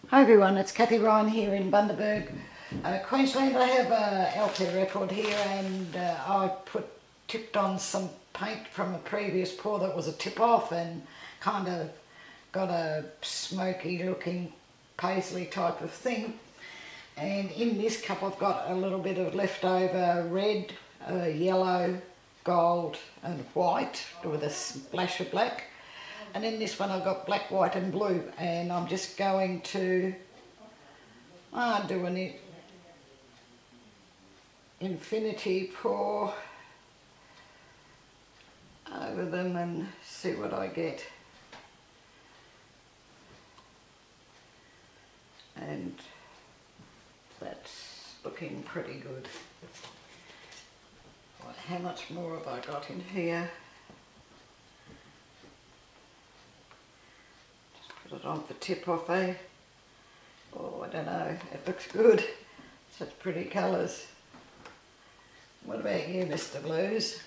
Hi everyone, it's Kathie Ryan here in Bundaberg, Queensland. I have a LT record here and I tipped on some paint from a previous pour that was a tip off and kind of got a smoky looking paisley type of thing. And in this cup I've got a little bit of leftover red, yellow, gold and white with a splash of black. And in this one I've got black, white and blue, and I'm just going to do an infinity pour over them and see what I get. And that's looking pretty good. Right, how much more have I got in here? Put it on for tip off, eh? Oh, I don't know. It looks good. Such pretty colours. What about you, Mr. Blues?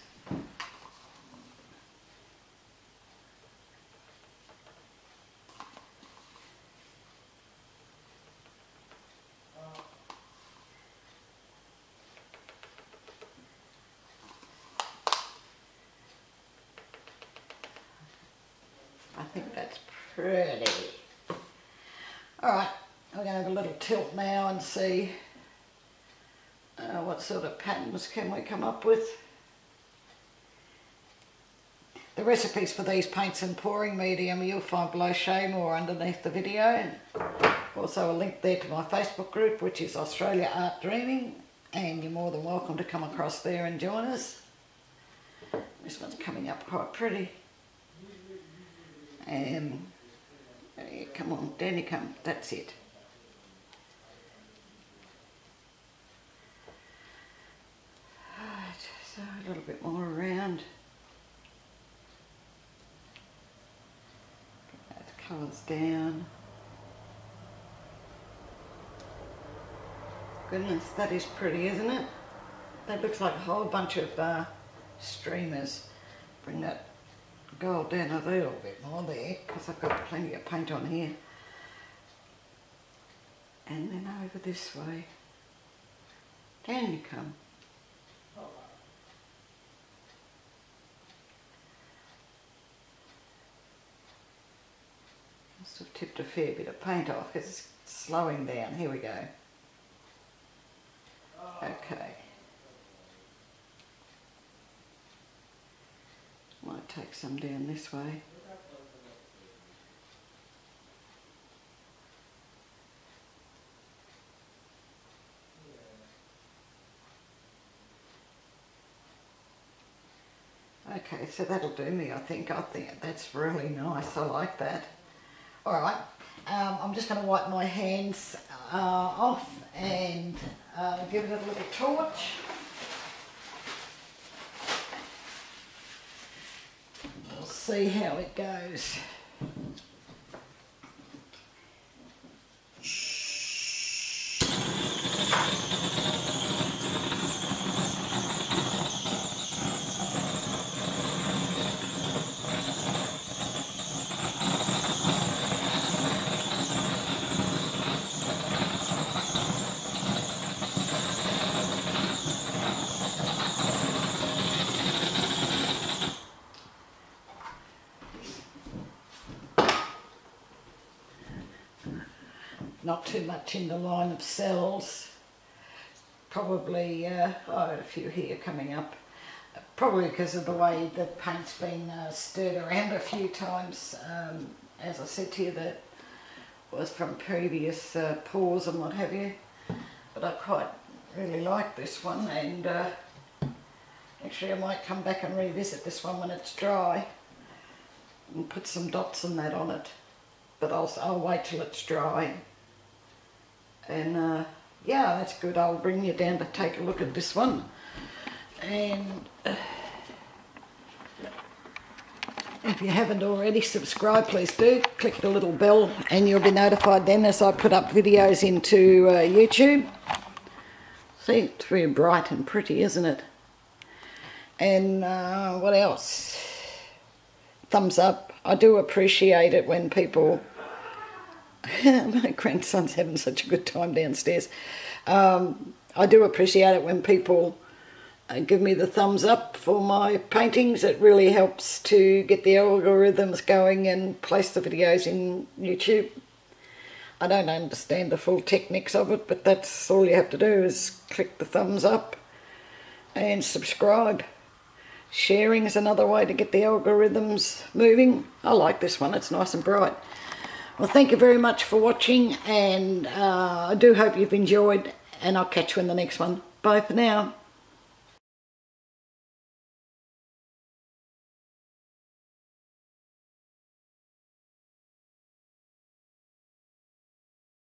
I think that's pretty. Alright, we're going to have a little tilt now and see what sort of patterns can we come up with. The recipes for these paints and pouring medium you'll find below shame or underneath the video. And also a link there to my Facebook group, which is Australia Art Dreaming, and you're more than welcome to come across there and join us. This one's coming up quite pretty. Come on, down you come, that's it. Right, so a little bit more around. Get those colours down. Goodness, that is pretty, isn't it? That looks like a whole bunch of streamers. Bring that gold down a little bit more there because I've got plenty of paint on here. And then over this way. Down you come. Must have tipped a fair bit of paint off because it's slowing down. Here we go. Okay. Might take some down this way. Okay, so that'll do me, I think. I think that's really nice. I like that. Alright, I'm just going to wipe my hands off and give it a little torch. We'll see how it goes. Not too much in the line of cells. Probably, a few here coming up. Probably because of the way the paint's been stirred around a few times. As I said to you, that was from previous pours and what have you. But I quite really like this one, and actually I might come back and revisit this one when it's dry and put some dots and that on it. But I'll wait till it's dry. And yeah, that's good. I'll bring you down to take a look at this one. And if you haven't already, subscribe, please do. Click the little bell and you'll be notified then as I put up videos into YouTube. See, it's very bright and pretty, isn't it? And what else? Thumbs up. I do appreciate it when people My grandson's having such a good time downstairs. I do appreciate it when people give me the thumbs up for my paintings. It really helps to get the algorithms going and place the videos in YouTube. I don't understand the full techniques of it, but that's all you have to do is click the thumbs up and subscribe. Sharing is another way to get the algorithms moving. I like this one, it's nice and bright. Well, thank you very much for watching, and I do hope you've enjoyed, and I'll catch you in the next one. Bye for now.